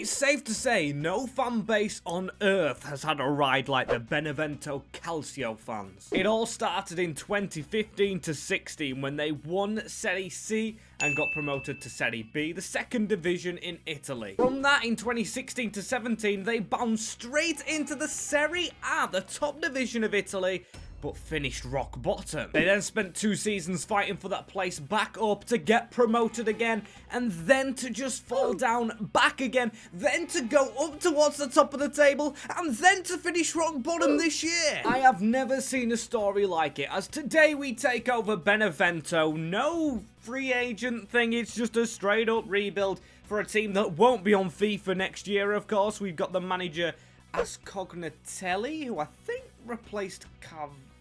it's safe to say no fan base on earth has had a ride like the Benevento Calcio fans. It all started in 2015 to 16 when they won Serie C and got promoted to Serie B, the second division in Italy. From that, in 2016 to 17, they bounced straight into the Serie A, the top division of Italy, but finished rock bottom. They then spent 2 seasons fighting for that place back up to get promoted again, and then to just fall down back again, then to go up towards the top of the table, and then to finish rock bottom this year. I have never seen a story like it, as today we take over Benevento. No free agent thing, it's just a straight up rebuild for a team that won't be on FIFA next year, of course. We've got the manager Ascognatelli, who I think replaced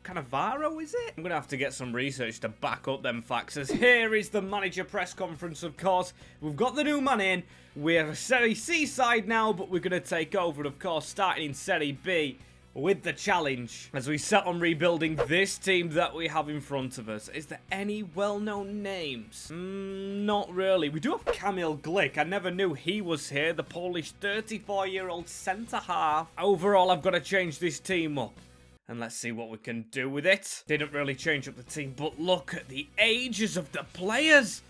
Cannavaro, is it? I'm going to have to get some research to back up them facts, as here is the manager press conference, of course. We've got the new man in. We're a Serie C side now, but we're going to take over, of course, starting in Serie B with the challenge as we set on rebuilding this team that we have in front of us. Is there any well-known names? Not really. We do have Kamil Glik. I never knew he was here, the Polish 34-year-old centre-half. Overall, I've got to change this team up. And let's see what we can do with it. Didn't really change up the team, but look at the ages of the players.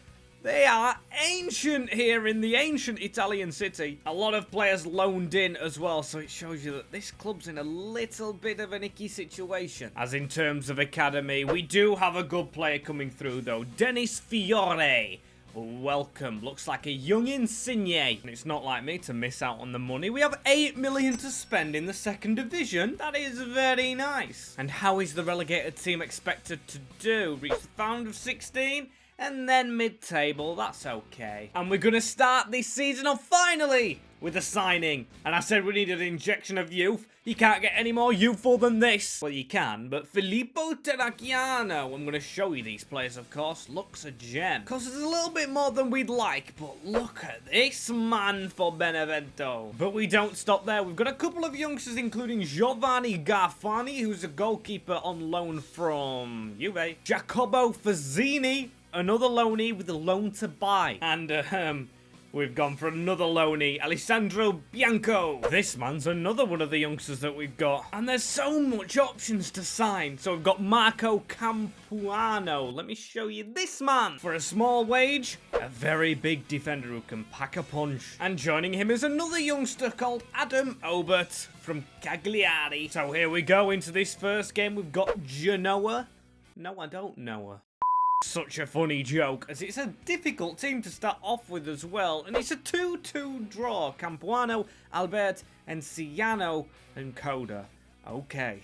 They are ancient here in the ancient Italian city. A lot of players loaned in as well, so it shows you that this club's in a little bit of an icky situation. As in terms of academy, we do have a good player coming through though. Dennis Fiore. Welcome. Looks like a young Insigne. And it's not like me to miss out on the money. We have 8 million to spend in the second division. That is very nice. And how is the relegated team expected to do? Reach the round of 16 and then mid-table. That's okay. And we're going to start this season off finally with a signing. And I said we needed an injection of youth. You can't get any more youthful than this. Well, you can, but Filippo Terracchiano, I'm going to show you these players, of course, looks a gem. Costs us a little bit more than we'd like, but look at this man for Benevento. But we don't stop there. We've got a couple of youngsters, including Giovanni Garfani, who's a goalkeeper on loan from Juve. Jacopo Fazzini, another loanee with a loan to buy. And, we've gone for another loanee, Alessandro Bianco. This man's another one of the youngsters that we've got. And there's so much options to sign. So we've got Marco Campuano. Let me show you this man. For a small wage, a very big defender who can pack a punch. And joining him is another youngster called Adam Obert from Cagliari. So here we go into this first game. We've got Genoa. No, I don't know her. Such a funny joke, as it's a difficult team to start off with as well, and it's a 2-2 draw. Campuano, Albert, Enciano, and Coda. Okay.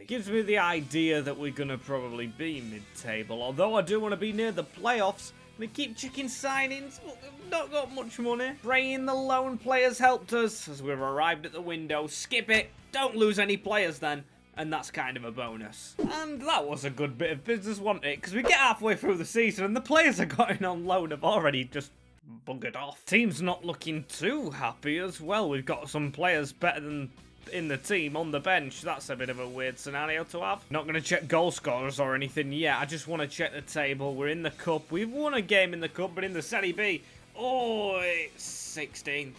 Gives me the idea that we're going to probably be mid-table, although I do want to be near the playoffs. We keep checking signings, but we've not got much money. Praying the loan players helped us, as we've arrived at the window. Skip it, don't lose any players then. And that's kind of a bonus. And that was a good bit of business, wasn't it? Because we get halfway through the season and the players I got in on loan have already just buggered off. Team's not looking too happy as well. We've got some players better than in the team on the bench. That's a bit of a weird scenario to have. Not going to check goal scorers or anything yet. I just want to check the table. We're in the cup. We've won a game in the cup, but in the Serie B, oh, it's 16th.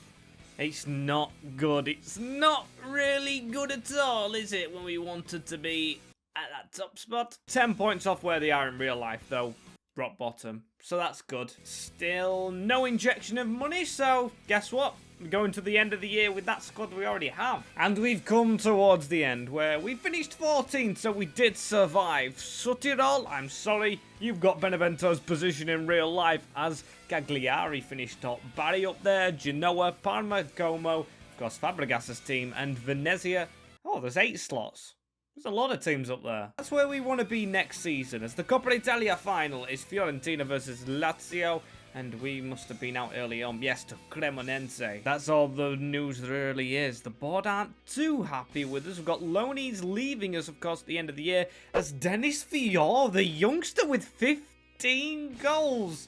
It's not good. It's not really good at all, is it, when we wanted to be at that top spot? 10 points off where they are in real life, though. Rock bottom. So that's good. Still no injection of money, so guess what? We're going to the end of the year with that squad we already have. And we've come towards the end, where we finished 14th, so we did survive. Suttirol, I'm sorry, you've got Benevento's position in real life, as Cagliari finished top. Bari up there, Genoa, Parma, Como, of course Fabregas's team, and Venezia. Oh, there's 8 slots. There's a lot of teams up there. That's where we want to be next season, as the Coppa Italia final is Fiorentina versus Lazio. And we must have been out early on, yes, to Cremonense. That's all the news there really is. The board aren't too happy with us. We've got loanees leaving us, of course, at the end of the year. As Dennis Fiore, the youngster with 15 goals.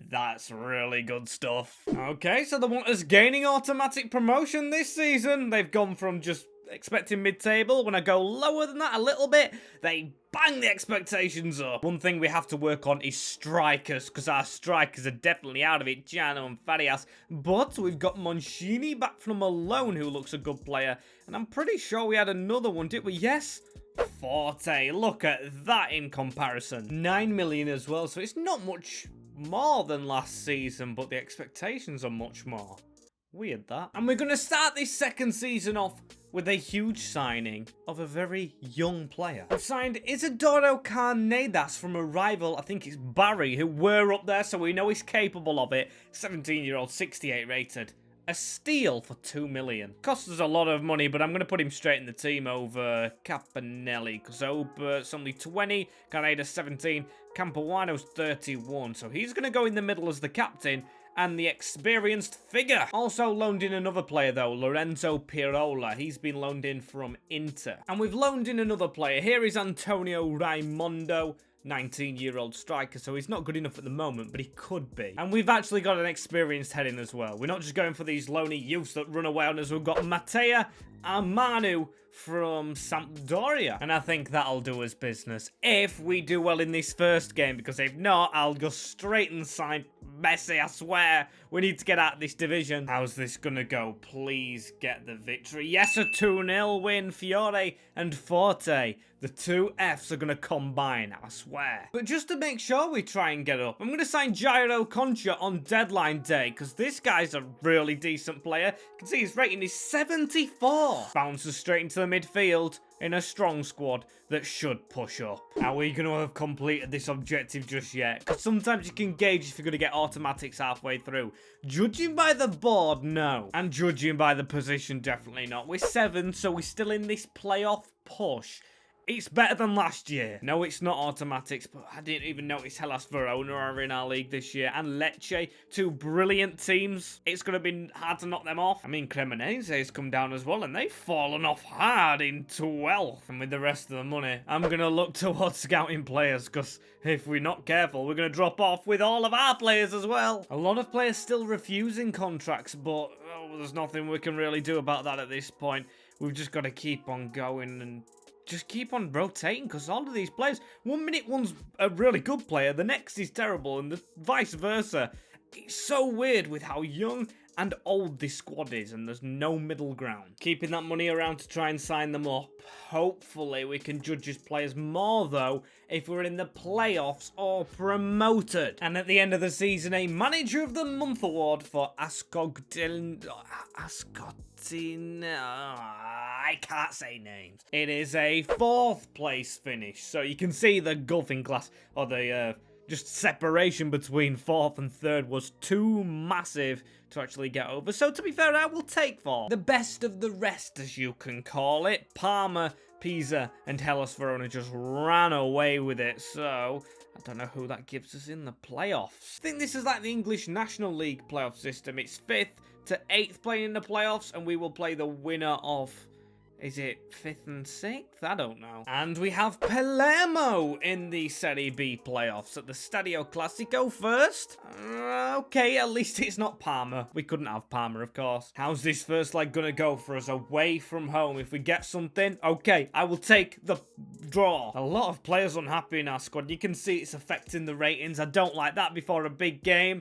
That's really good stuff. Okay, so they want us gaining automatic promotion this season. They've gone from just expecting mid-table. When I go lower than that a little bit, they bang the expectations up. One thing we have to work on is strikers, because our strikers are definitely out of it, Jano and Farias. But we've got Mancini back from a loan, who looks a good player. And I'm pretty sure we had another one, didn't we? Yes. Forte, look at that in comparison. 9 million as well, so it's not much more than last season, but the expectations are much more. Weird that. And we're going to start this second season off with a huge signing of a very young player. We've signed Isidoro Carnedas from a rival, I think it's Barry, who were up there, so we know he's capable of it. 17-year-old, 68 rated. A steal for 2 million. Costs us a lot of money, but I'm going to put him straight in the team over Capanelli. Zobert's only 20, Carnedas 17, Campawano's 31. So he's going to go in the middle as the captain and the experienced figure. Also loaned in another player though, Lorenzo Pirola. He's been loaned in from Inter. And we've loaned in another player. Here is Antonio Raimondo. 19-year-old striker, so he's not good enough at the moment, but he could be. And we've actually got an experienced head in as well. We're not just going for these lonely youths that run away on us. We've got Matteo Armanu from Sampdoria, and I think that'll do us business if we do well in this first game, because if not, I'll go straight and sign Messi. I swear, we need to get out of this division. How's this gonna go? Please get the victory. Yes, a 2-0 win. Fiore and Forte, the two Fs are gonna combine, I swear. But just to make sure we try and get up, I'm gonna sign Jairo Concha on deadline day, because this guy's a really decent player. You can see his rating is 74. Bounces straight into the midfield in a strong squad that should push up. Are we going to have completed this objective just yet? Because sometimes you can gauge if you're going to get automatics halfway through. Judging by the board, no. And judging by the position, definitely not. We're 7, so we're still in this playoff push. It's better than last year. No, it's not automatics, but I didn't even notice Hellas Verona are in our league this year. And Lecce, two brilliant teams. It's going to be hard to knock them off. I mean, Cremonese has come down as well, and they've fallen off hard in 12th. And with the rest of the money, I'm going to look towards scouting players, because if we're not careful, we're going to drop off with all of our players as well. A lot of players still refusing contracts, but there's nothing we can really do about that at this point. We've just got to keep on going and just keep on rotating, because all of these players, 1 minute one's a really good player, the next is terrible, and the vice versa. It's so weird with how young and old this squad is, and there's no middle ground. Keeping that money around to try and sign them up. Hopefully we can judge his players more, though, if we're in the playoffs or promoted. And at the end of the season, a Manager of the Month award for Ascogdin... I can't say names. It is a 4th place finish, so you can see the gulfing glass, or the just separation between 4th and 3rd was too massive to actually get over. So to be fair, I will take 4th. The best of the rest, as you can call it. Parma, Pisa, and Hellas Verona just ran away with it, so I don't know who that gives us in the playoffs. I think this is like the English National League playoff system. It's 5th to 8th playing in the playoffs, and we will play the winner of... Is it 5th and 6th? I don't know. And we have Palermo in the Serie B playoffs at the Stadio Classico first. Okay, at least it's not Parma. We couldn't have Parma, of course. How's this first leg gonna go for us away from home? If we get something, okay, I will take the draw. A lot of players unhappy in our squad. You can see it's affecting the ratings. I don't like that before a big game.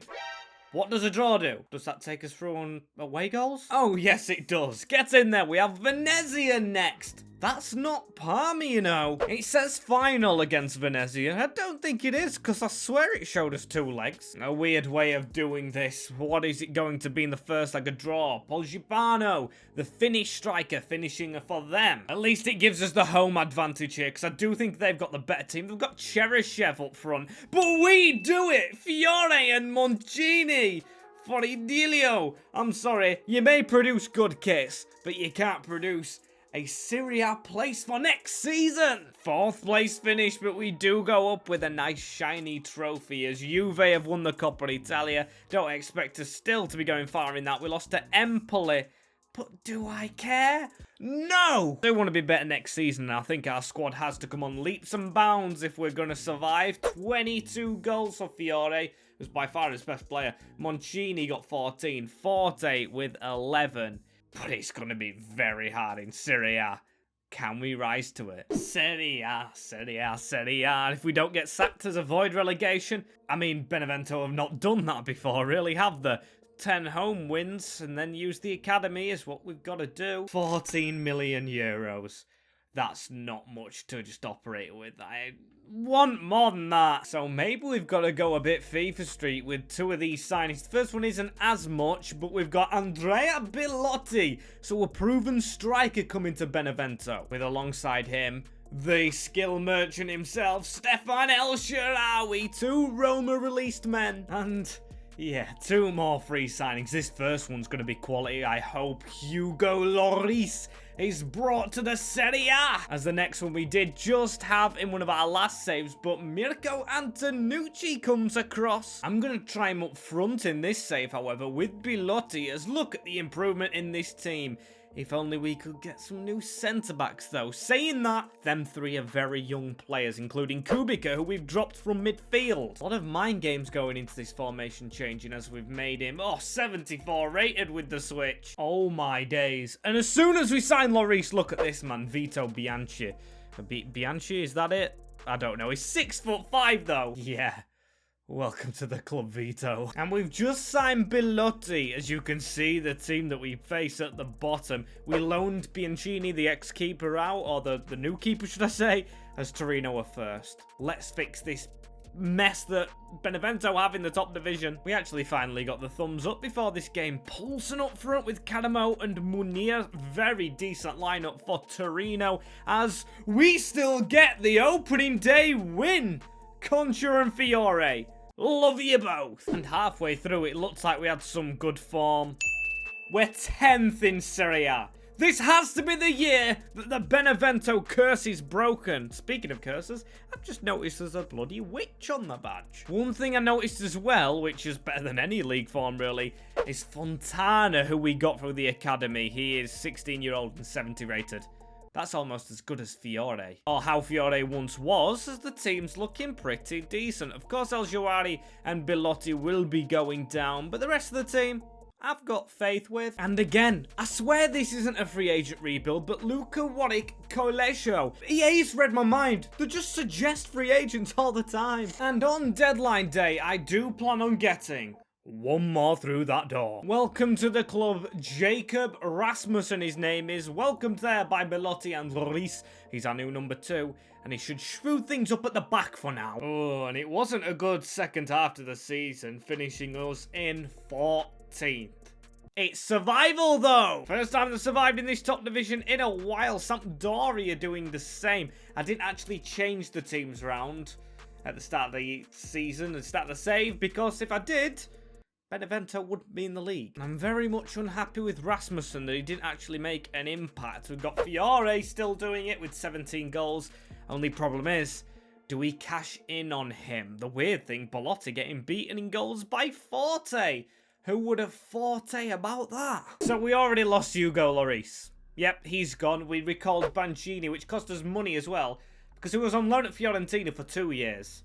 What does a draw do? Does that take us through on away goals? Oh, yes, it does. Get in there. We have Venezia next. That's not Parma, you know. It says final against Venezia. I don't think it is, because I swear it showed us 2 legs. A weird way of doing this. What is it going to be in the first leg? A draw. Polgipano, the Finnish striker, finishing for them. At least it gives us the home advantage here, because I do think they've got the better team. They've got Cheryshev up front, but we do it! Fiore and Moncini! For Idilio. I'm sorry, you may produce good kits, but you can't produce a Serie A place for next season. 4th place finish, but we do go up with a nice shiny trophy as Juve have won the Coppa Italia. Don't expect us still to be going far in that. We lost to Empoli, but do I care? No! I want to be better next season, and I think our squad has to come on leaps and bounds if we're going to survive. 22 goals for Fiore, who's by far his best player. Moncini got 14, Forte with 11. but it's going to be very hard in Serie A. Can we rise to it? Serie A, Serie A, Serie A. If we don't get sacked as avoid relegation, I mean, Benevento have not done that before, really, have they? 10 home wins and then use the academy is what we've got to do. 14 million euros. That's not much to just operate with. I want more than that. So maybe we've got to go a bit FIFA Street with 2 of these signings. The first one isn't as much, but we've got Andrea Bellotti. So a proven striker coming to Benevento. With alongside him, the skill merchant himself, Stefan El Shaarawy. 2 Roma released men. And yeah, 2 more free signings. This first one's going to be quality. I hope Hugo Lloris is brought to the Serie A. As the next one we did just have in one of our last saves, but Mirko Antonucci comes across. I'm going to try him up front in this save, however, with Bellotti, as look at the improvement in this team. If only we could get some new centre-backs, though. Saying that, them 3 are very young players, including Kubica, who we've dropped from midfield. A lot of mind games going into this formation changing as we've made him, 74 rated with the switch. Oh my days. And as soon as we sign Lloris, look at this man, Vito Bianchi. Bianchi, is that it? I don't know. He's 6'5", though. Yeah. Welcome to the club, Vito. And we've just signed Bellotti. As you can see, the team that we face at the bottom. We loaned Bianchini, the ex-keeper, out, or the new keeper, should I say, as Torino are first. Let's fix this mess that Benevento have in the top division. We actually finally got the thumbs up before this game. Poulsen up front with Carabao and Munir. Very decent lineup for Torino, as we still get the opening day win. Concha and Fiore. Love you both. And halfway through, it looks like we had some good form. We're 10th in Serie A. This has to be the year that the Benevento curse is broken. Speaking of curses, I've just noticed there's a bloody witch on the badge. One thing I noticed as well, which is better than any league form really, is Fontana, who we got through the academy. He is 16-year-old and 70 rated. That's almost as good as Fiore. Or how Fiore once was, as the team's looking pretty decent. Of course, El Shaarawy and Bellotti will be going down, but the rest of the team, I've got faith with. And again, I swear this isn't a free agent rebuild, but Luka Warwick Colegio. EA's read my mind. They just suggest free agents all the time. And on deadline day, I do plan on getting 1 more through that door. Welcome to the club, Jacob Rasmussen his name is. Welcomed there by Bellotti and Lloris. He's our new number 2, and he should shrew things up at the back for now. Oh, and it wasn't a good second half to the season, finishing us in 14th. It's survival, though. First time they've survived in this top division in a while. Sampdoria are doing the same. I didn't actually change the teams round at the start of the season and start the save, because if I did, Benevento wouldn't be in the league. And I'm very much unhappy with Rasmussen that he didn't actually make an impact. We've got Fiore still doing it with 17 goals. Only problem is, do we cash in on him? The weird thing, Bellotti getting beaten in goals by Forte. Who would have Forte about that? So we already lost Hugo Lloris. Yep, he's gone. We recalled Banchini, which cost us money as well, because he was on loan at Fiorentina for 2 years.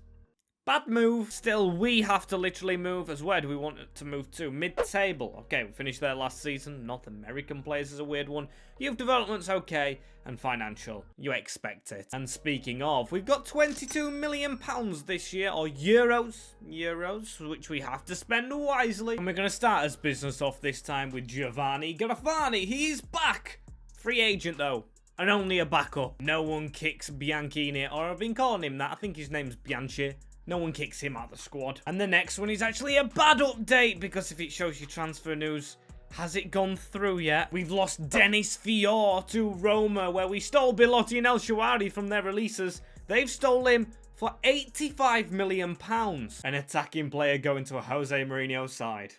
Bad move. Still, we have to literally move. As where do we want it to move to? Mid-table. Okay, we finished there last season. North American players is a weird one. Youth development's okay. And financial. You expect it. And speaking of, we've got £22 million this year. Or euros. Euros. Which we have to spend wisely. And we're going to start as business off this time with Giovanni Grafani. He's back. Free agent, though. And only a backup. No one kicks Bianchini. Or I've been calling him that. I think his name's Bianchi. No one kicks him out of the squad. And the next one is actually a bad update, because if it shows you transfer news, has it gone through yet? We've lost Dennis Fior to Roma, where we stole Bellotti and El Shaarawy from their releases. They've stole him for £85 million. An attacking player going to a Jose Mourinho side.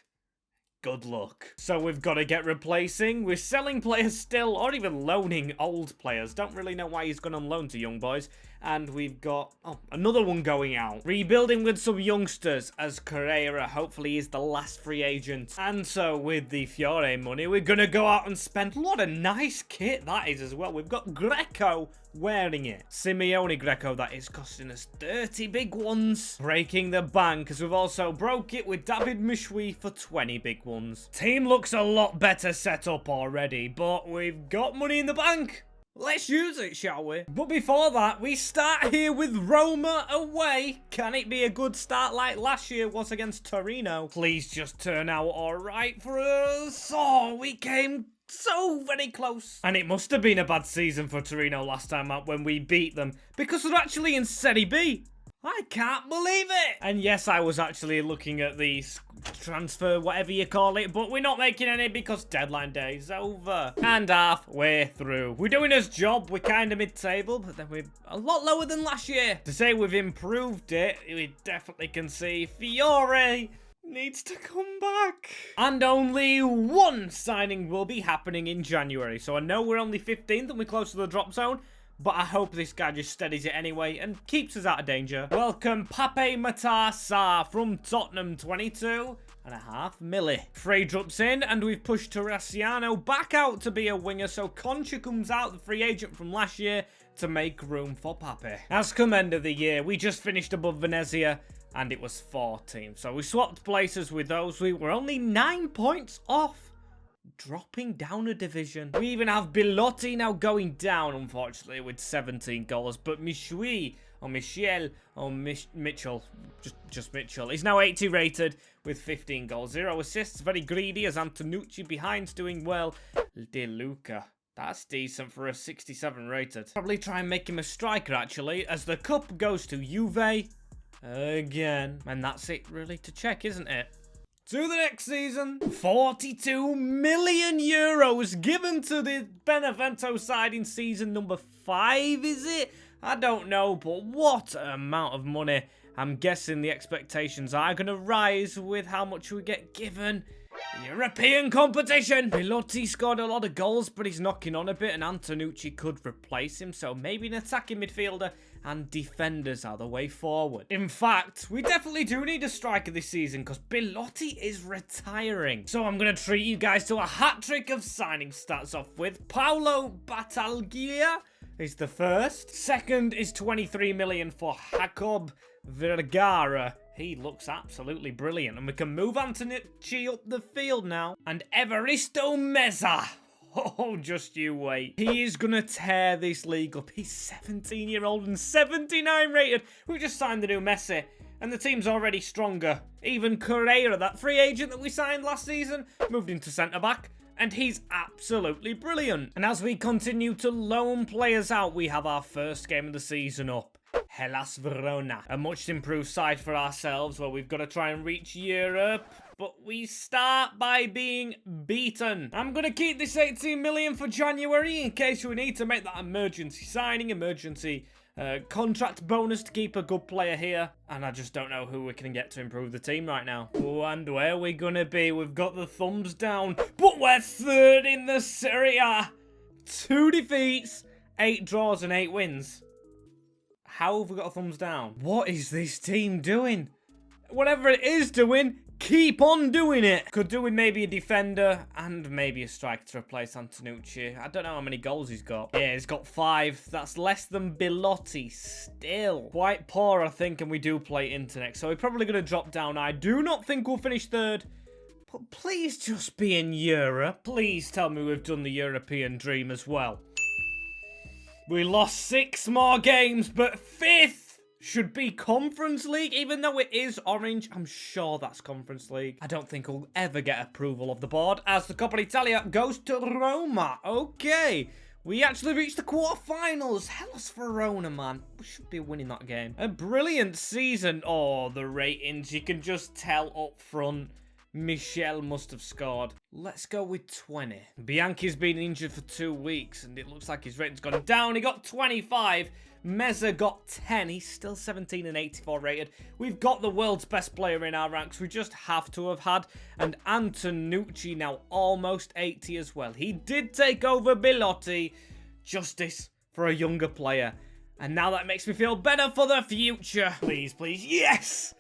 Good luck. So we've got to get replacing. We're selling players still, or even loaning old players. Don't really know why he's gone on loan to young boys. And we've got, another one going out. Rebuilding with some youngsters as Carrera hopefully is the last free agent. And so with the Fiore money, we're going to go out and spend. What a nice kit that is as well. We've got Greco wearing it. Simeone Greco, that is, costing us 30 big ones. Breaking the bank, as we've also broke it with David Mishui for 20 big ones. Team looks a lot better set up already, but we've got money in the bank. Let's use it, shall we? But before that, we start here with Roma away. Can it be a good start like last year was against Torino? Please just turn out all right for us. Oh, we came so very close. And it must have been a bad season for Torino last time out when we beat them, because they're actually in Serie B. I can't believe it! And yes, I was actually looking at the transfer, whatever you call it, but we're not making any because deadline day is over. And halfway through. We're doing his job, we're kind of mid-table, but then we're a lot lower than last year. To say we've improved it, we definitely can see Fiore needs to come back. And only one signing will be happening in January. So I know we're only 15th and we're close to the drop zone, but I hope this guy just steadies it anyway and keeps us out of danger. Welcome Pape Matar Sarr from Tottenham, 22.5 milli. Frey drops in and we've pushed Teresiano back out to be a winger, so Concha comes out, the free agent from last year, to make room for Pape. As come end of the year, we just finished above Venezia and it was 14. So we swapped places with those. We were only 9 points off dropping down a division. We even have Bilotti now going down, unfortunately, with 17 goals. But Mishui, or Michel, or Mitchell, just Mitchell, is now 80 rated with 15 goals. 0 assists, very greedy, as Antonucci behind's doing well. De Luca, that's decent for a 67 rated. Probably try and make him a striker, actually, as the cup goes to Juve again. And that's it, really, to check, isn't it? To the next season, 42 million euros given to the Benevento side in season number 5, is it? I don't know, but what an amount of money. I'm guessing the expectations are going to rise with how much we get given. European competition! Bilotti scored a lot of goals, but he's knocking on a bit, and Antonucci could replace him, so maybe an attacking midfielder and defenders are the way forward. In fact, we definitely do need a striker this season, because Bilotti is retiring. So I'm going to treat you guys to a hat-trick of signings. Starts off with Paolo Battaglia is the first. Second is 23 million for Jacob Vergara. He looks absolutely brilliant. And we can move Antonucci up the field now. And Evaristo Meza. Oh, just you wait. He is going to tear this league up. He's 17-year-old and 79 rated. We just signed the new Messi. And the team's already stronger. Even Carrera, that free agent that we signed last season, moved into centre-back. And he's absolutely brilliant. And as we continue to loan players out, we have our first game of the season up. Hellas Verona. A much improved side for ourselves where we've got to try and reach Europe. But we start by being beaten. I'm going to keep this 18 million for January in case we need to make that emergency signing, emergency contract bonus to keep a good player here. And I just don't know who we can get to improve the team right now. Oh, and where are we going to be? We've got the thumbs down, but we're third in the Serie A. 2 defeats, 8 draws and 8 wins. How have we got a thumbs down? What is this team doing? Whatever it is doing, keep on doing it. Could do with maybe a defender and maybe a striker to replace Antonucci. I don't know how many goals he's got. Yeah, he's got 5. That's less than Bilotti still. Quite poor, I think, and we do play internet. So we're probably going to drop down. I do not think we'll finish third. But please just be in Europe. Please tell me we've done the European dream as well. We lost 6 more games, but 5th should be Conference League. Even though it is orange, I'm sure that's Conference League. I don't think we'll ever get approval of the board as the Coppa Italia goes to Roma. Okay, we actually reached the quarterfinals. Hellas Verona, man. We should be winning that game. A brilliant season. Oh, the ratings. You can just tell up front. Michel must have scored. Let's go with 20. Bianchi's been injured for 2 weeks, and it looks like his rating's gone down. He got 25. Meza got 10. He's still 17 and 84 rated. We've got the world's best player in our ranks. We just have to have had. And Antonucci now almost 80 as well. He did take over Bilotti. Justice for a younger player. And now that makes me feel better for the future. Please, please, yes!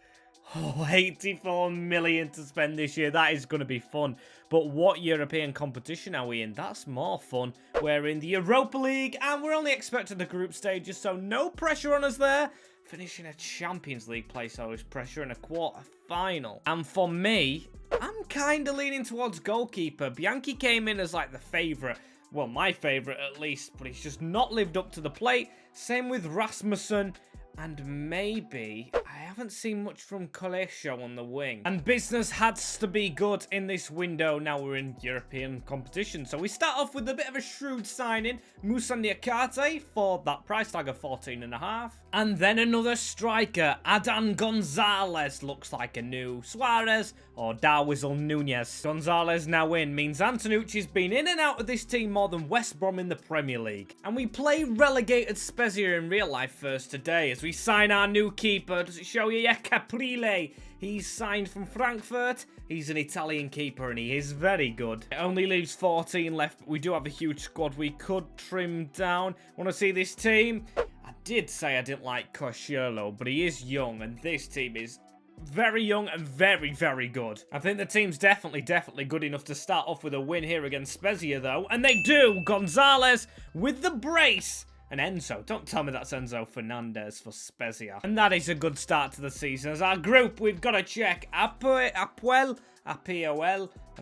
Oh, 84 million to spend this year. That is going to be fun. But what European competition are we in? That's more fun. We're in the Europa League, and we're only expected the group stages, so no pressure on us there. Finishing a Champions League place, always pressure in a quarter-final. And for me, I'm kind of leaning towards goalkeeper. Bianchi came in as like the favourite. Well, my favourite at least, but he's just not lived up to the plate. Same with Rasmussen. And maybe, I haven't seen much from Calcio on the wing. And business has to be good in this window. Now we're in European competition. So we start off with a bit of a shrewd signing. Moussa Niakate for that price tag of 14.5. And then another striker. Adan Gonzalez looks like a new Suarez or Darwizl Nunez. Gonzalez now in means Antonucci's been in and out of this team more than West Brom in the Premier League. And we play relegated Spezia in real life first today as we sign our new keeper. Does it show you? Yeah, Caprile. He's signed from Frankfurt. He's an Italian keeper and he is very good. It only leaves 14 left, but we do have a huge squad we could trim down. Want to see this team? I did say I didn't like Cosciello, but he is young and this team is very young and very, very good. I think the team's definitely good enough to start off with a win here against Spezia, though. And they do! Gonzalez with the brace! And Enzo. Don't tell me that's Enzo Fernandez for Spezia. And that is a good start to the season. As our group, we've got to check Apoel. I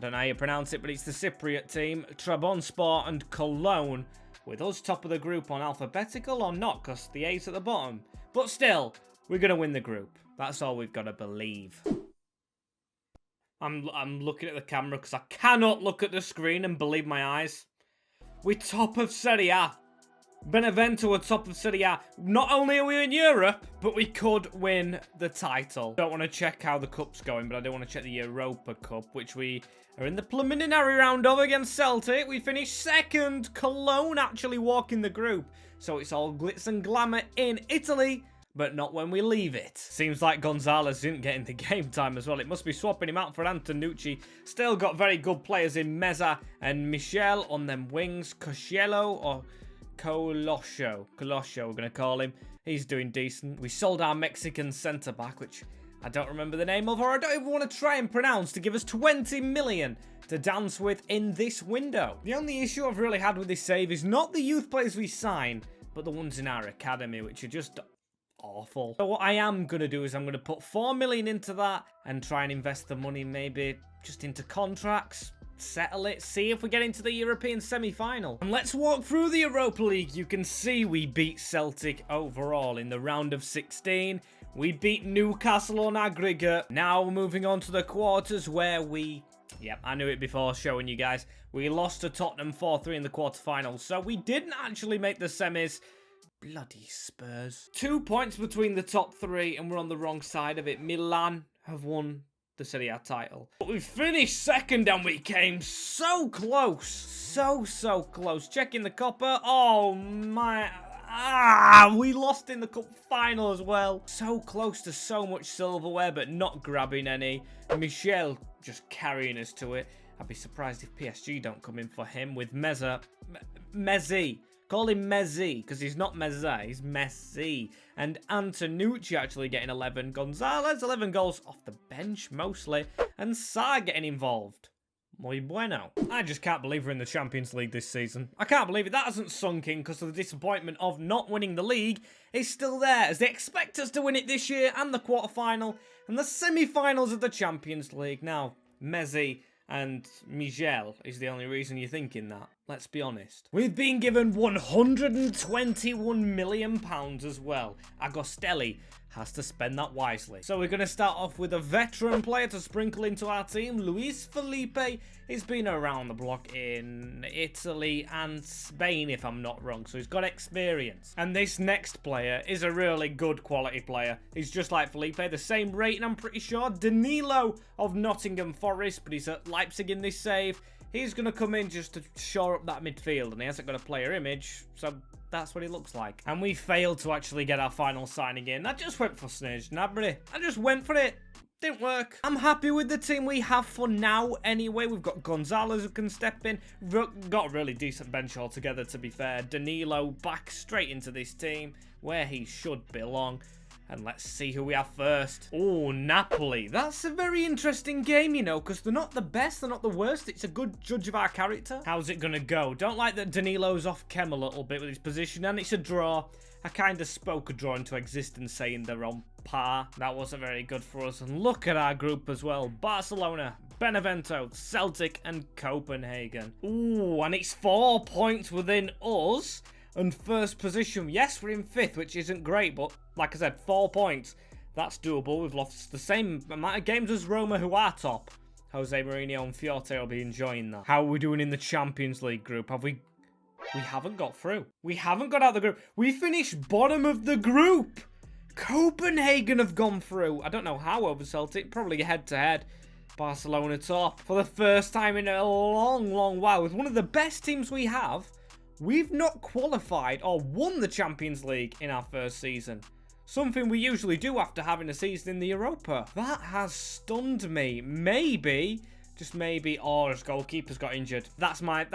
don't know how you pronounce it, but it's the Cypriot team. Trabzonspor and Cologne. With us top of the group on alphabetical or not, because the A's at the bottom. But still, we're going to win the group. That's all we've got to believe. I'm looking at the camera because I cannot look at the screen and believe my eyes. We're top of Serie A. Benevento are top of Serie A. Not only are we in Europe, but we could win the title. Don't want to check how the cup's going, but I do want to check the Europa Cup, which we are in the preliminary round of against Celtic. We finished second. Cologne actually walking the group. So it's all glitz and glamour in Italy, but not when we leave it. Seems like Gonzalez didn't get into game time as well. It must be swapping him out for Antonucci. Still got very good players in Meza and Michel on them wings. Cosciello or Colosio, we're going to call him. He's doing decent. We sold our Mexican centre-back, which I don't remember the name of, or I don't even want to try and pronounce, to give us 20 million to dance with in this window. The only issue I've really had with this save is not the youth players we sign, but the ones in our academy, which are just awful. So what I am going to do is I'm going to put 4 million into that and try and invest the money maybe just into contracts. Settle it, see if we get into the European semi-final. And let's walk through the Europa League. You can see we beat Celtic overall in the round of 16. We beat Newcastle on aggregate. Now we're moving on to the quarters where we... Yep, I knew it before showing you guys. We lost to Tottenham 4-3 in the quarterfinals. So we didn't actually make the semis. Bloody Spurs. 2 points between the top three and we're on the wrong side of it. Milan have won the Serie A title. But we finished second and we came so close. So close. Checking the copper. Oh my... we lost in the cup final as well. So close to so much silverware, but not grabbing any. Michel just carrying us to it. I'd be surprised if PSG don't come in for him with Messi. Call him Messi, because he's not Meza, he's Messi. And Antonucci actually getting 11. Gonzalez, 11 goals off the bench, mostly. And Sarr getting involved. Muy bueno. I just can't believe we're in the Champions League this season. I can't believe it. That hasn't sunk in because of the disappointment of not winning the league. It's still there, as they expect us to win it this year, and the quarterfinal, and the semi-finals of the Champions League. Now, Messi and Michel is the only reason you're thinking that. Let's be honest. We've been given £121 million as well. Agostelli has to spend that wisely. So we're going to start off with a veteran player to sprinkle into our team. Luis Felipe. He's been around the block in Italy and Spain, if I'm not wrong. So he's got experience. And this next player is a really good quality player. He's just like Felipe, the same rating, I'm pretty sure. Danilo of Nottingham Forest, but he's at Leipzig in this save. He's going to come in just to shore up that midfield, and he hasn't got a player image, so that's what he looks like. And we failed to actually get our final signing in. I just went for Snezh Gnabry. I just went for it. didn't work. I'm happy with the team we have for now anyway. We've got Gonzalez who can step in. Got a really decent bench altogether, to be fair. Danilo back straight into this team where he should belong. And let's see who we have first. Oh, Napoli. That's a very interesting game, you know, because they're not the best, they're not the worst. It's a good judge of our character. How's it going to go? Don't like that Danilo's off chem a little bit with his position, and it's a draw. I kind of spoke a draw into existence, saying they're on par. That wasn't very good for us. And look at our group as well. Barcelona, Benevento, Celtic, and Copenhagen. Ooh, and it's 4 points within us. And first position, yes, we're in 5th, which isn't great, but like I said, 4 points. That's doable. We've lost the same amount of games as Roma, who are top. Jose Mourinho and Fiorte will be enjoying that. How are we doing in the Champions League group? We haven't got through. We haven't got out of the group. We finished bottom of the group. Copenhagen have gone through. I don't know how over Celtic. Probably head-to-head. Barcelona top. For the first time in a long, long while. With one of the best teams we have, we've not qualified or won the Champions League in our first season. Something we usually do after having a season in the Europa. That has stunned me. Maybe, just maybe, his goalkeeper's got injured. That's my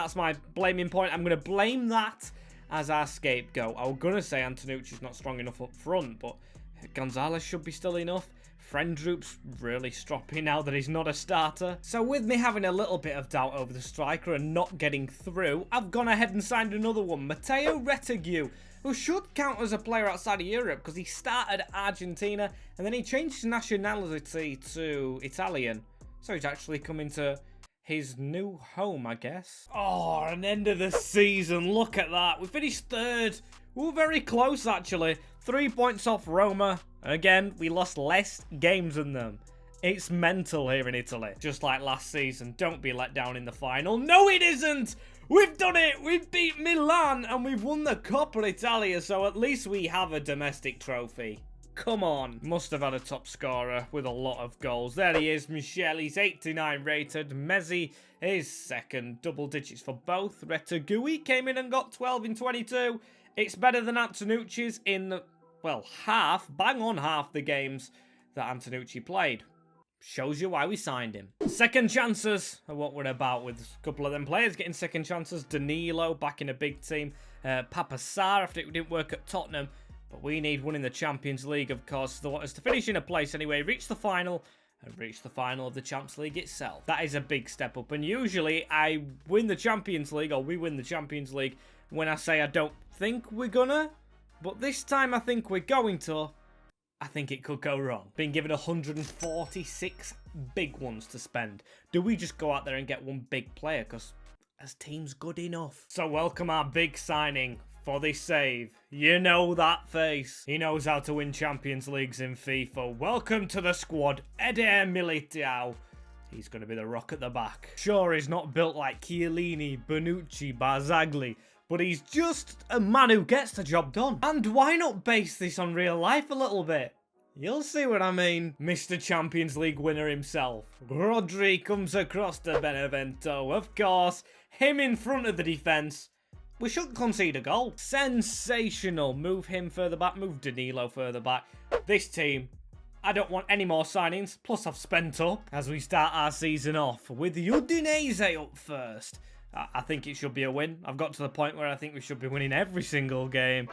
blaming point. I'm going to blame that as our scapegoat. I was going to say Antonucci's not strong enough up front, but Gonzalez should be still enough. Friendroop's really stroppy now that he's not a starter. So with me having a little bit of doubt over the striker and not getting through, I've gone ahead and signed another one, Matteo Retegui, who should count as a player outside of Europe because he started at Argentina and then he changed his nationality to Italian. So he's actually coming to his new home, I guess. Oh, an end of the season. Look at that. We finished 3rd. We were very close, actually. 3 points off Roma. Again, we lost less games than them. It's mental here in Italy. Just like last season. Don't be let down in the final. No, it isn't! We've done it! We've beat Milan and we've won the Coppa Italia, so at least we have a domestic trophy. Come on. Must have had a top scorer with a lot of goals. There he is, Michel. He's 89 rated. Messi is 2nd. Double digits for both. Retegui came in and got 12 in 22. It's better than Antonucci's in, well, bang on half the games that Antonucci played. Shows you why we signed him. Second chances are what we're about with a couple of them players getting second chances. Danilo back in a big team. Papa Sarr after it didn't work at Tottenham. But we need one in the Champions League, of course. They want us to finish in a place anyway, reach the final, and reach the final of the Champions League itself. That is a big step up. And usually I win the Champions League, or we win the Champions League, when I say I don't think we're gonna. But this time I think we're going to. I think it could go wrong. Been given 146 big ones to spend. Do we just go out there and get one big player? Because as team's good enough. So welcome our big signing for this save. You know that face. He knows how to win Champions Leagues in FIFA. Welcome to the squad, Eder Militao. He's going to be the rock at the back. Sure, he's not built like Chiellini, Bonucci, Barzagli, but he's just a man who gets the job done. And why not base this on real life a little bit? You'll see what I mean. Mr. Champions League winner himself. Rodri comes across to Benevento. Of course, him in front of the defence. We shouldn't concede a goal. Sensational. Move him further back. Move Danilo further back. This team, I don't want any more signings. Plus, I've spent up as we start our season off with Udinese up first. I think it should be a win. I've got to the point where I think we should be winning every single game.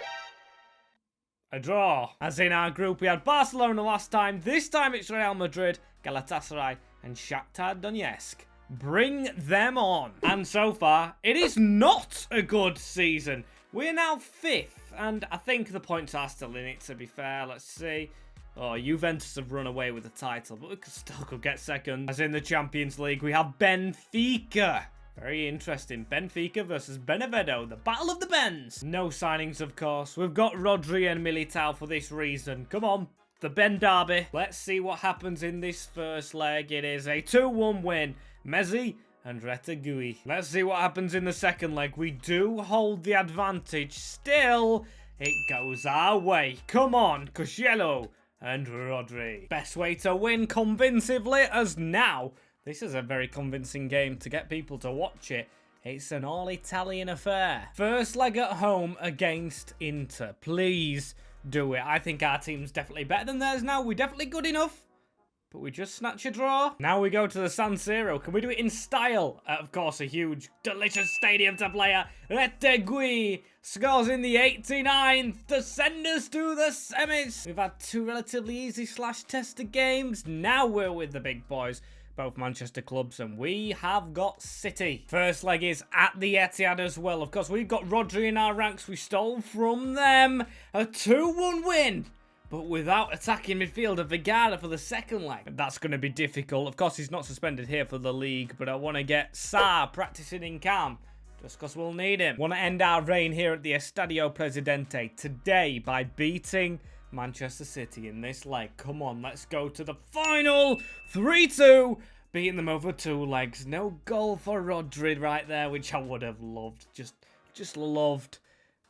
A draw. As in our group, we had Barcelona last time. This time it's Real Madrid, Galatasaray, and Shakhtar Donetsk. Bring them on. And so far, it is not a good season. We're now 5th, and I think the points are still in it, to be fair. Let's see. Oh, Juventus have run away with the title, but we still could get 2nd. As in the Champions League, we have Benfica. Very interesting. Benfica versus Benevento. The Battle of the Bens. No signings, of course. We've got Rodri and Militao for this reason. Come on. The Ben Derby. Let's see what happens in this first leg. It is a 2-1 win. Messi and Retegui. Let's see what happens in the second leg. We do hold the advantage. Still, it goes our way. Come on, Cosciello and Rodri. Best way to win convincingly, as now this is a very convincing game to get people to watch it. It's an all-Italian affair. First leg at home against Inter. Please do it. I think our team's definitely better than theirs now. We're definitely good enough. But we just snatch a draw. Now we go to the San Siro. Can we do it in style? Of course, a huge, delicious stadium to play at. Retegui scores in the 89th to send us to the semis. We've had 2 relatively easy /tester games. Now we're with the big boys. Both Manchester clubs, and we have got City. First leg is at the Etihad as well. Of course, we've got Rodri in our ranks. We stole from them. A 2-1 win, but without attacking midfielder Vergara for the second leg. That's going to be difficult. Of course, he's not suspended here for the league, but I want to get Sarr practicing in camp, just because we'll need him. Want to end our reign here at the Estadio Presidente today by beating Manchester City in this leg. Come on, let's go to the final. 3-2, beating them over 2 legs. No goal for Rodri right there, which I would have loved. Just loved.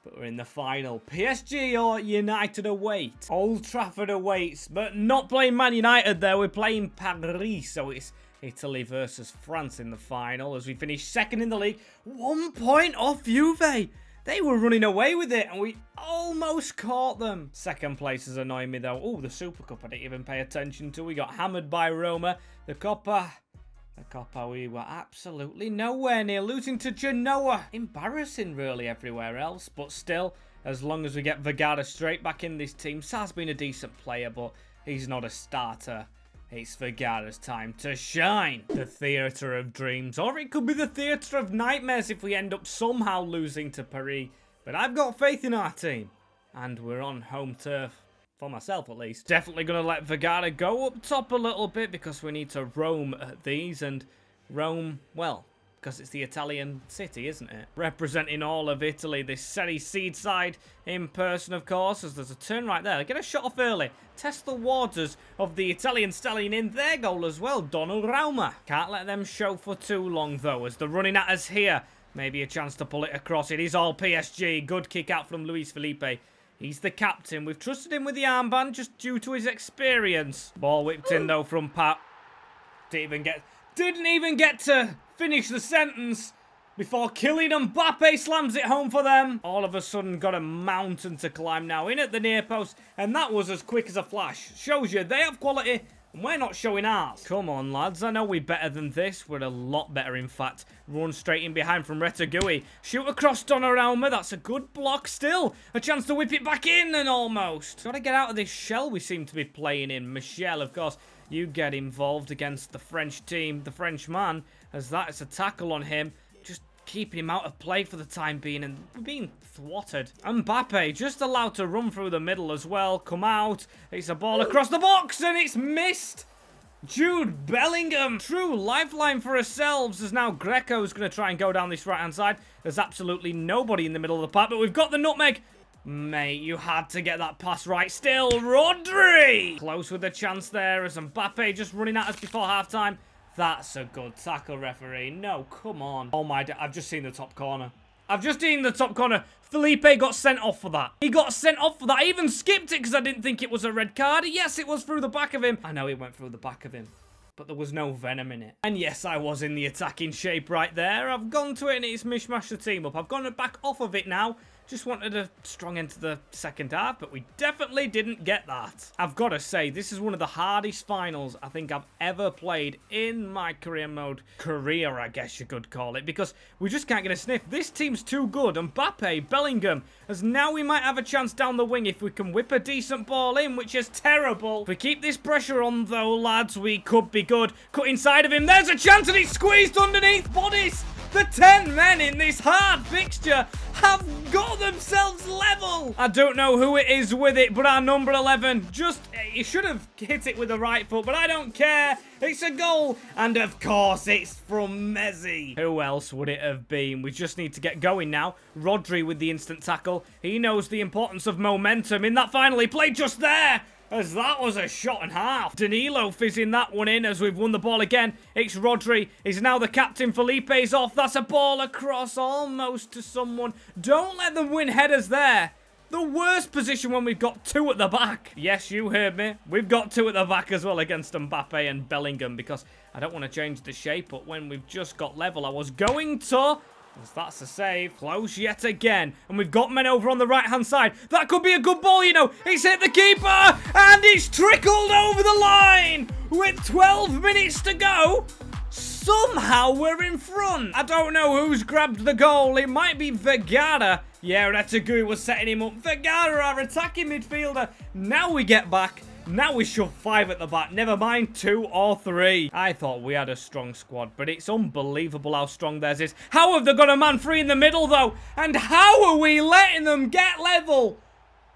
But we're in the final. PSG or United await. Old Trafford awaits, but not playing Man United there. We're playing Paris, so it's Italy versus France in the final as we finish second in the league. 1 point off Juve. They were running away with it, and we almost caught them. Second place is annoying me, though. Oh, the Super Cup I didn't even pay attention to. We got hammered by Roma. The Coppa, we were absolutely nowhere near. Losing to Genoa. Embarrassing, really, everywhere else. But still, as long as we get Vergara straight back in this team. Sarr's been a decent player, but he's not a starter. It's Vergara's time to shine. The theatre of dreams. Or it could be the theatre of nightmares if we end up somehow losing to Paris. But I've got faith in our team. And we're on home turf. For myself, at least. Definitely going to let Vergara go up top a little bit because we need to roam at these. And roam, well, because it's the Italian city, isn't it? Representing all of Italy, this Serie C side in person, of course, as there's a turn right there. Get a shot off early. Test the waters of the Italian stallion in their goal as well, Donnarumma. Can't let them show for too long, though, as they're running at us here. Maybe a chance to pull it across. It is all PSG. Good kick out from Luis Felipe. He's the captain. We've trusted him with the armband just due to his experience. Ball whipped in, though, from Pat. Didn't even get to finish the sentence before Kylian Mbappe slams it home for them. All of a sudden got a mountain to climb now in at the near post, and that was as quick as a flash. Shows you they have quality and we're not showing ours. Come on, lads. I know we're better than this. We're a lot better, in fact. Run straight in behind from Retegui. Shoot across Donnarumma. That's a good block still. A chance to whip it back in and almost. Got to get out of this shell we seem to be playing in. Michel, of course, you get involved against the French team, the French man, as that is a tackle on him. Just keeping him out of play for the time being, and we're being thwarted. Mbappe just allowed to run through the middle as well. Come out. It's a ball across the box, and it's missed. Jude Bellingham. True lifeline for ourselves, as now Greco's going to try and go down this right-hand side. There's absolutely nobody in the middle of the park, but we've got the nutmeg. Mate, you had to get that pass right. Still, Rodri! Close with a chance there, as Mbappe just running at us before half-time. That's a good tackle, referee. No, come on. Oh my, I've just seen the top corner. Felipe got sent off for that. He got sent off for that. I even skipped it because I didn't think it was a red card. Yes, it was through the back of him. I know it went through the back of him, but there was no venom in it. And yes, I was in the attacking shape right there. I've gone to it and it's mishmashed the team up. I've gone back off of it now. Just wanted a strong end to the second half, but we definitely didn't get that. I've got to say, this is one of the hardest finals I think I've ever played in my career mode. Career, I guess you could call it, because we just can't get a sniff. This team's too good. Mbappe, Bellingham, as now we might have a chance down the wing if we can whip a decent ball in, which is terrible. If we keep this pressure on, though, lads, we could be good. Cut inside of him. There's a chance, and it's squeezed underneath bodies. The 10 men in this hard fixture have got themselves level. I don't know who it is with it, but our number 11 he should have hit it with the right foot, but I don't care. It's a goal. And of course, it's from Messi. Who else would it have been? We just need to get going now. Rodri with the instant tackle. He knows the importance of momentum in that final. He played just there, as that was a shot and a half. Danilo fizzing that one in as we've won the ball again. It's Rodri. He's now the captain. Felipe's off. That's a ball across almost to someone. Don't let them win headers there. The worst position when we've got 2 at the back. Yes, you heard me. We've got 2 at the back as well against Mbappe and Bellingham, because I don't want to change the shape, but when we've just got level, I was going to As that's a save. Close yet again. And we've got men over on the right-hand side. That could be a good ball, you know. It's hit the keeper. And it's trickled over the line. With 12 minutes to go. Somehow we're in front. I don't know who's grabbed the goal. It might be Vergara. Yeah, Roadtoglory was setting him up. Vergara, our attacking midfielder. Now we get back. Now we shove 5 at the back. Never mind 2 or 3. I thought we had a strong squad, but it's unbelievable how strong theirs is. How have they got a man free in the middle, though? And how are we letting them get level?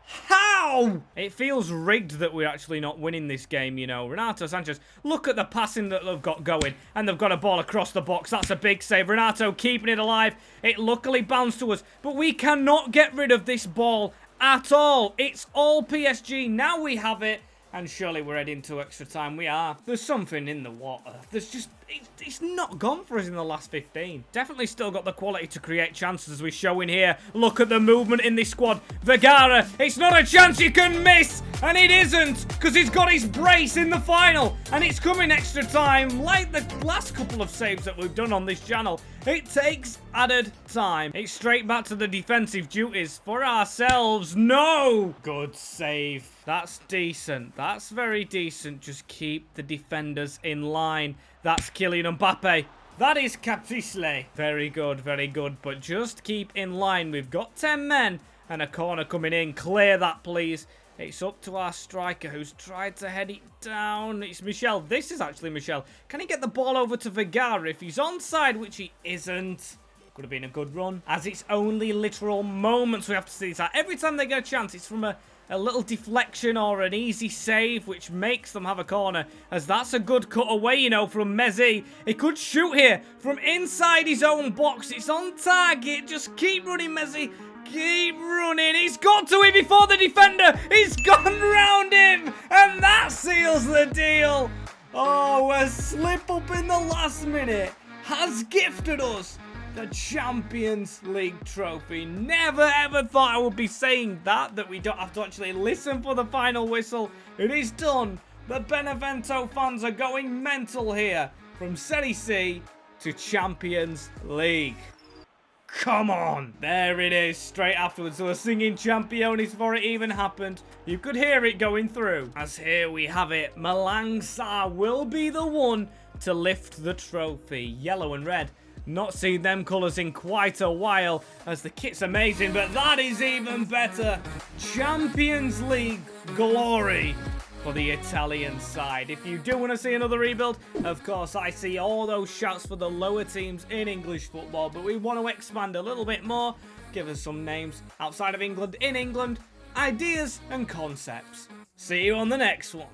How? It feels rigged that we're actually not winning this game, you know. Renato Sanchez, look at the passing that they've got going. And they've got a ball across the box. That's a big save. Renato keeping it alive. It luckily bounced to us. But we cannot get rid of this ball at all. It's all PSG. Now we have it. And surely we're heading to extra time. We are. There's something in the water. There's just... It's not gone for us in the last 15. Definitely still got the quality to create chances as we show in here. Look at the movement in this squad. Vergara, it's not a chance you can miss. And it isn't, because he's got his brace in the final. And it's coming extra time, like the last couple of saves that we've done on this channel. It takes added time. It's straight back to the defensive duties for ourselves. No! Good save. That's decent. That's very decent. Just keep the defenders in line. That's Kylian Mbappe. That is Caprice. Very good, very good. But just keep in line. We've got 10 men. And a corner coming in. Clear that, please. It's up to our striker who's tried to head it down. It's Michel. This is actually Michel. Can he get the ball over to Vergara if he's onside, which he isn't? Could have been a good run. As it's only literal moments we have to see this out. Every time they get a chance, it's from a little deflection or an easy save, which makes them have a corner. As that's a good cut away, you know, from Messi. He could shoot here from inside his own box. It's on target. Just keep running, Messi. Keep running. He's got to it before the defender. He's gone round him. And that seals the deal. Oh, a slip up in the last minute has gifted us the Champions League trophy. Never ever thought I would be saying that we don't have to actually listen for the final whistle. It is done. The Benevento fans are going mental here. From Serie C to Champions League. Come on. There it is. Straight afterwards. So we're singing Championes before it even happened. You could hear it going through. As here we have it. Malang Sarr will be the one to lift the trophy. Yellow and red. Not seen them colours in quite a while, as the kit's amazing, but that is even better. Champions League glory for the Italian side. If you do want to see another rebuild, of course, I see all those shouts for the lower teams in English football, but we want to expand a little bit more. Give us some names outside of England, in England, ideas and concepts. See you on the next one.